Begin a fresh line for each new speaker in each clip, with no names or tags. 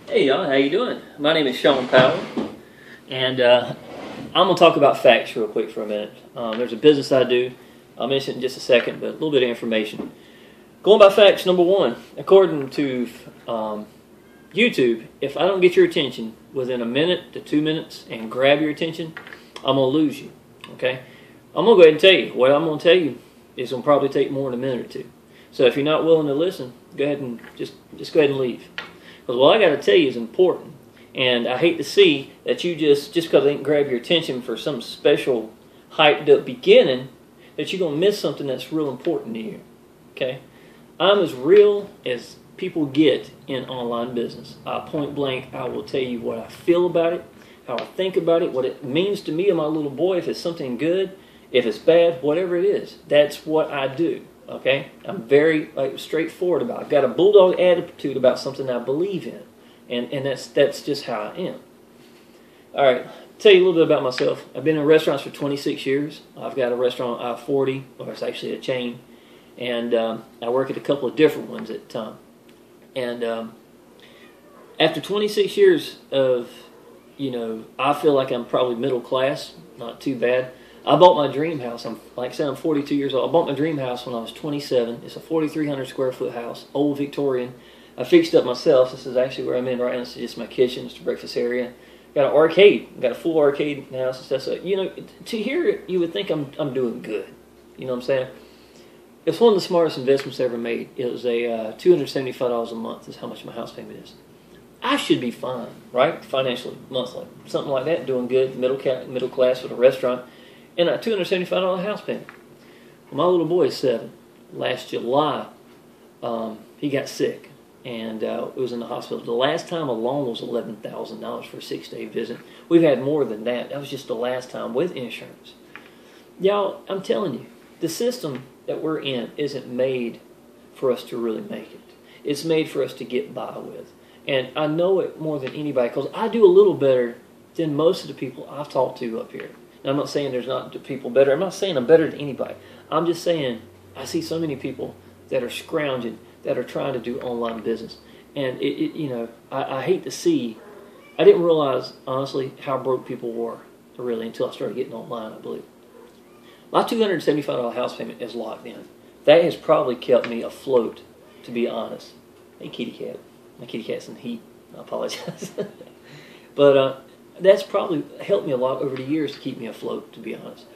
Hey y'all, how you doing? My name is Shawn Powell, and I'm going to talk about facts real quick for a minute. There's a business I do. I'll mention it in just a second, but a little bit of information. Going by facts, number one, according to YouTube, if I don't get your attention within a minute to 2 minutes and grab your attention, I'm going to lose you, okay? I'm going to go ahead and tell you. What I'm going to tell you is going to probably take more than a minute or two. So if you're not willing to listen, go ahead and just go ahead and leave. Because what I got to tell you is important, and I hate to see that you just because they didn't grab your attention for some special hyped up beginning, that you're going to miss something that's real important to you. Okay, I'm as real as people get in online business. Point blank, I will tell you what I feel about it, how I think about it, what it means to me and my little boy. If it's something good, if it's bad, whatever it is, that's what I do. Okay, I'm very straightforward about it. I've got a bulldog attitude about something I believe in, and that's just how I am. All right, tell you a little bit about myself. I've been in restaurants for 26 years. I've got a restaurant on I-40, or it's actually a chain, and I work at a couple of different ones at the time. And after 26 years of, I feel like I'm probably middle class, not too bad. I bought my dream house. Like I said, I'm 42 years old. I bought my dream house when I was 27. It's a 4,300 square foot house, old Victorian. I fixed it up myself. This is actually where I'm in right now. This is just my kitchen. It's the breakfast area. Got an arcade. Got a full arcade in the house and stuff. So, to hear it, you would think I'm doing good. You know what I'm saying? It's one of the smartest investments I ever made. It was a $275 a month is how much my house payment is. I should be fine, right? Financially, monthly. Something like that, doing good, middle class with a restaurant. And a $275 house payment. Well, my little boy is 7. Last July, he got sick and was in the hospital. The last time alone was $11,000 for a 6-day visit. We've had more than that. That was just the last time with insurance. Y'all, I'm telling you, the system that we're in isn't made for us to really make it. It's made for us to get by with. And I know it more than anybody because I do a little better than most of the people I've talked to up here. Now, I'm not saying there's not people better. I'm not saying I'm better than anybody. I'm just saying I see so many people that are scrounging, that are trying to do online business. And, I hate to see, I didn't realize, honestly, how broke people were, really, until I started getting online, I believe. My $275 house payment is locked in. That has probably kept me afloat, to be honest. Hey, kitty cat. My kitty cat's in heat. I apologize. But, that's probably helped me a lot over the years to keep me afloat, to be honest.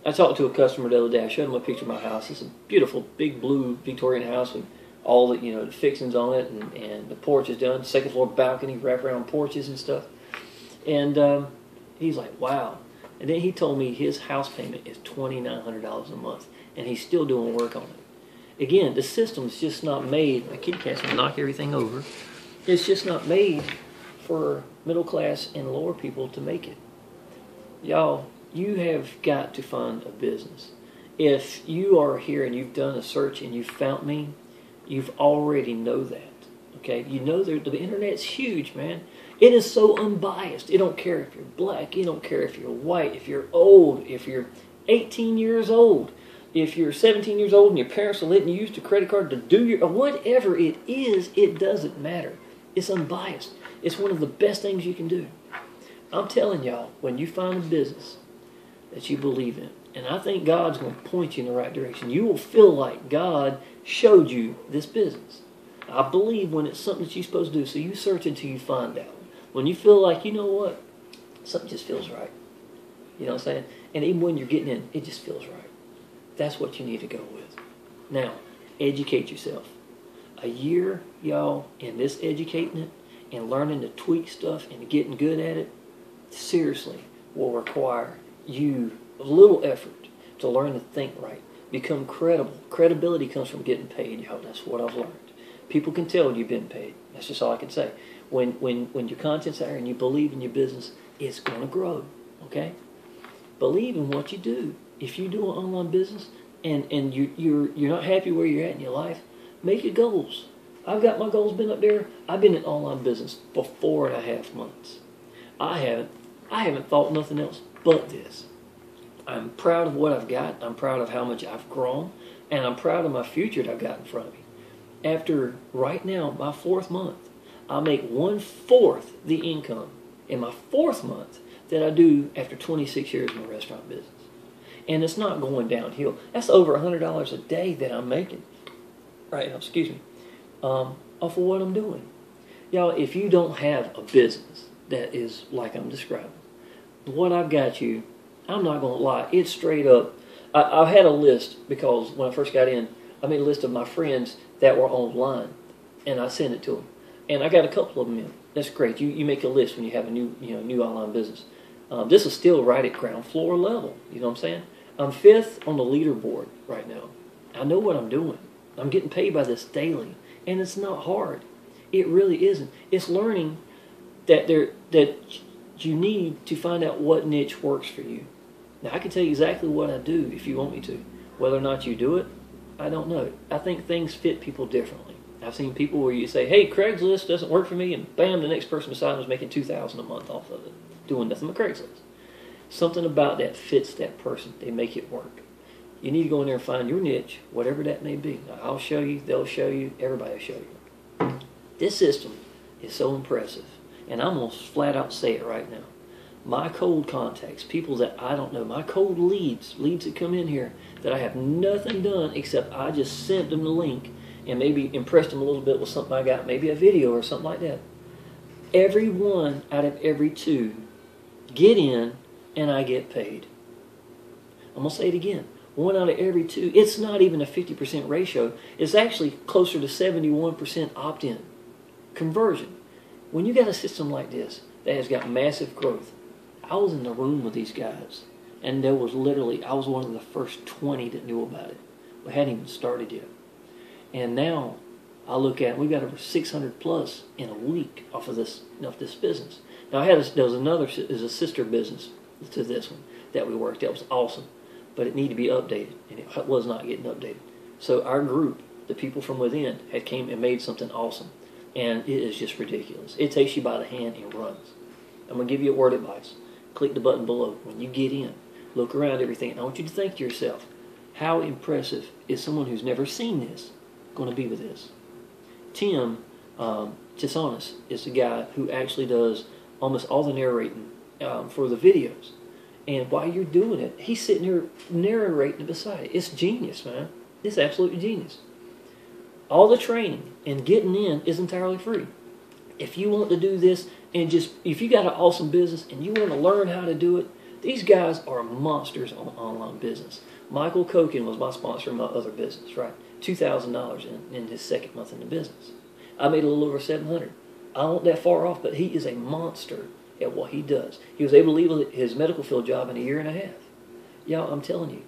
I talked to a customer the other day. I showed him a picture of my house. It's a beautiful, big blue Victorian house with all the, the fixings on it, and the porch is done. Second floor balcony, wraparound porches and stuff. And he's like, wow. And then he told me his house payment is $2,900 a month, and he's still doing work on it. Again, the system's just not made. My kitty cat's going to knock everything over. It's just not made for middle class and lower people to make it. Y'all, you have got to find a business. If you are here and you've done a search and you've found me, you've already know that. Okay? You know the internet's huge, man. It is so unbiased. It don't care if you're black, it don't care if you're white, if you're old, if you're 18 years old, if you're 17 years old and your parents are letting you use the credit card to do your whatever it is, it doesn't matter. It's unbiased. It's one of the best things you can do. I'm telling y'all, when you find a business that you believe in, and I think God's going to point you in the right direction, you will feel like God showed you this business. I believe when it's something that you're supposed to do, so you search until you find out. When you feel like, you know what, something just feels right. You know what I'm saying? And even when you're getting in, it just feels right. That's what you need to go with. Now, educate yourself. A year, y'all, in this educating it, and learning to tweak stuff and getting good at it, seriously, will require you a little effort to learn to think right, become credible. Credibility comes from getting paid, y'all. That's what I've learned. People can tell you've been paid. That's just all I can say. When your content's out there and you believe in your business, it's going to grow, okay? Believe in what you do. If you do an online business and you're not happy where you're at in your life, make your goals. I've got my goals been up there. I've been in online business for 4.5 months. I haven't thought nothing else but this. I'm proud of what I've got. I'm proud of how much I've grown. And I'm proud of my future that I've got in front of me. After, right now, my 4th month, I make 1/4 the income in my 4th month that I do after 26 years in the restaurant business. And it's not going downhill. That's over $100 a day that I'm making right now, off of what I'm doing. Y'all, if you don't have a business that is like I'm describing, what I've got you, I'm not going to lie, it's straight up. I had a list because when I first got in, I made a list of my friends that were online, and I sent it to them. And I got a couple of them in. That's great. You make a list when you have a new online business. This is still right at ground floor level. You know what I'm saying? I'm 5th on the leaderboard right now. I know what I'm doing. I'm getting paid by this daily, and it's not hard. It really isn't. It's learning that you need to find out what niche works for you. Now, I can tell you exactly what I do if you want me to. Whether or not you do it, I don't know. I think things fit people differently. I've seen people where you say, hey, Craigslist doesn't work for me, and bam, the next person beside them is making $2,000 a month off of it, doing nothing but Craigslist. Something about that fits that person. They make it work. You need to go in there and find your niche, whatever that may be. I'll show you, they'll show you, everybody will show you. This system is so impressive, and I'm going to flat out say it right now. My cold contacts, people that I don't know, my cold leads that come in here that I have nothing done except I just sent them the link and maybe impressed them a little bit with something I got, maybe a video or something like that. Every 1 out of every 2 get in and I get paid. I'm going to say it again. 1 out of every 2. It's not even a 50% ratio. It's actually closer to 71% opt-in conversion. When you got a system like this that has got massive growth, I was in the room with these guys, and there was literally, I was one of the first 20 that knew about it. We hadn't even started yet. And now I look at, we got over 600 plus in a week off of this business. Now there was a sister business to this one that we worked. That was awesome, but it needed to be updated, and it was not getting updated. So our group, the people from within, had came and made something awesome, and it is just ridiculous. It takes you by the hand and runs. I'm going to give you a word of advice. Click the button below. When you get in, look around everything. I want you to think to yourself, how impressive is someone who's never seen this going to be with this? Tim Tisonis is the guy who actually does almost all the narrating for the videos. And while you're doing it, he's sitting here narrating beside it. It's genius, man. It's absolutely genius. All the training and getting in is entirely free. If you want to do this, and if you got an awesome business and you want to learn how to do it, these guys are monsters on online business. Michael Koken was my sponsor in my other business, right? $2,000 in his 2nd month in the business. I made a little over $700. I wasn't that far off, but he is a monster at what he does. He was able to leave his medical field job in a 1.5 years. Y'all, I'm telling you,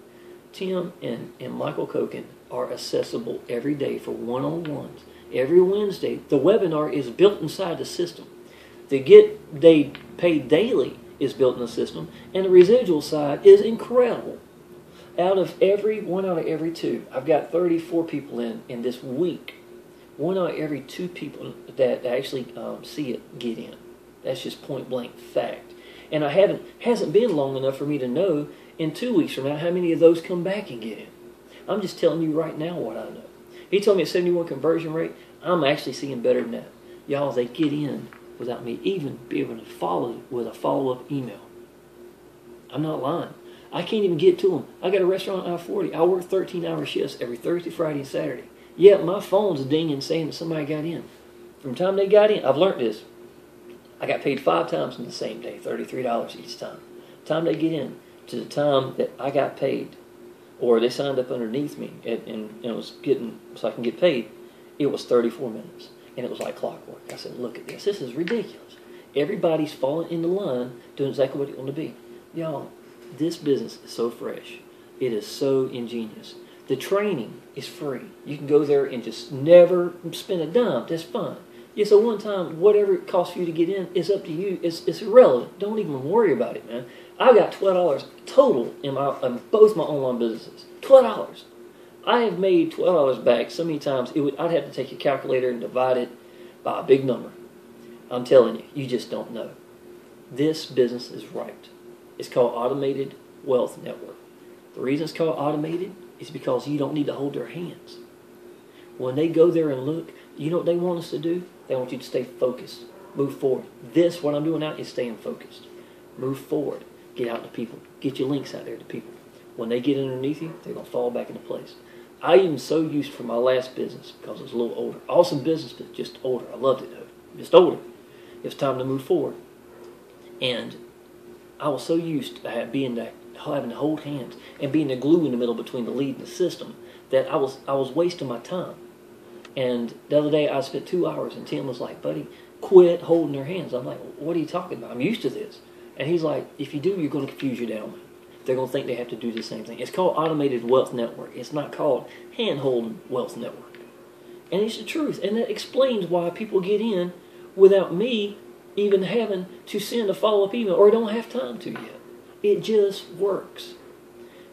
Tim and Michael Koken are accessible every day for one-on-ones. Every Wednesday, the webinar is built inside the system. The get they paid daily is built in the system, and the residual side is incredible. One out of every 2, I've got 34 people in this week. 1 out of every 2 people that actually see it get in. That's just point blank fact. And hasn't been long enough for me to know in 2 weeks from now how many of those come back and get in. I'm just telling you right now what I know. He told me a 71 conversion rate. I'm actually seeing better than that. Y'all, they get in without me even being able to follow with a follow-up email. I'm not lying. I can't even get to them. I got a restaurant on I-40. I work 13-hour shifts every Thursday, Friday, and Saturday. Yet my phone's dinging saying that somebody got in. From the time they got in, I've learned this. I got paid 5 times in the same day, $33 each time. The time they get in to the time that I got paid, or they signed up underneath me and it was getting so I can get paid, it was 34 minutes. And it was like clockwork. I said, look at this. This is ridiculous. Everybody's falling in the line doing exactly what they want to be. Y'all, this business is so fresh. It is so ingenious. The training is free. You can go there and just never spend a dime. That's fine. Yeah, so one time, whatever it costs for you to get in is up to you. It's irrelevant. Don't even worry about it, man. I got $12 total in both my online businesses. $12. I have made $12 back so many times, I'd have to take a calculator and divide it by a big number. I'm telling you, you just don't know. This business is right. It's called Automated Wealth Network. The reason it's called automated is because you don't need to hold their hands. When they go there and look, You know what they want us to do? They want you to stay focused. Move forward. This, what I'm doing now, is staying focused. Move forward. Get out to people. Get your links out there to people. When they get underneath you, they're going to fall back into place. I even so used for my last business because it was a little older. Awesome business, but just older. I loved it though. Just older. It was time to move forward. And I was so used to having to hold hands and being the glue in the middle between the lead and the system that I was wasting my time. And the other day I spent 2 hours and Tim was like, buddy, quit holding their hands. I'm like, what are you talking about? I'm used to this. And he's like, if you do, you're going to confuse your downline. They're going to think they have to do the same thing. It's called automated wealth network. It's not called hand-holding wealth network. And it's the truth. And that explains why people get in without me even having to send a follow-up email or don't have time to yet. It just works.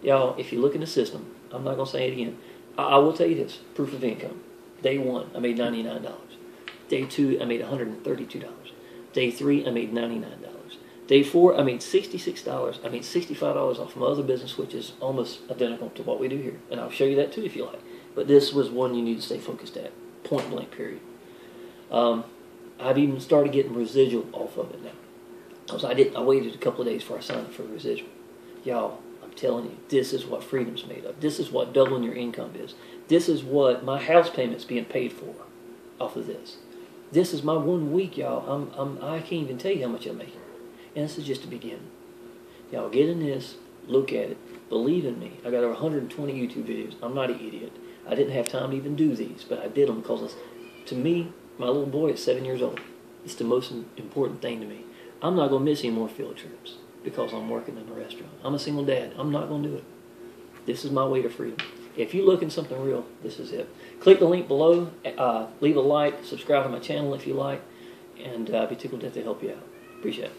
Y'all, if you look in the system, I'm not going to say it again. I will tell you this. Proof of income. Day 1, I made $99. Day 2, I made $132. Day 3, I made $99. Day 4, I made $66. I made $65 off my other business, which is almost identical to what we do here. And I'll show you that too if you like. But this was one you need to stay focused at. Point blank, period. I've even started getting residual off of it now. Because I waited a couple of days before I signed up for the residual. Y'all, I'm telling you, this is what freedom's made of. This is what doubling your income is. This is what my house payment's being paid for off of this. This is my 1 week, y'all. I can't even tell you how much I'm making. And this is just the beginning. Y'all get in this, look at it, believe in me. I got over 120 YouTube videos. I'm not an idiot. I didn't have time to even do these, but I did them because, to me, my little boy is 7 years old. It's the most important thing to me. I'm not going to miss any more field trips because I'm working in a restaurant. I'm a single dad. I'm not going to do it. This is my way to freedom. If you're looking something real, this is it. Click the link below. Leave a like. Subscribe to my channel if you like. And I'd be tickled to help you out. Appreciate it.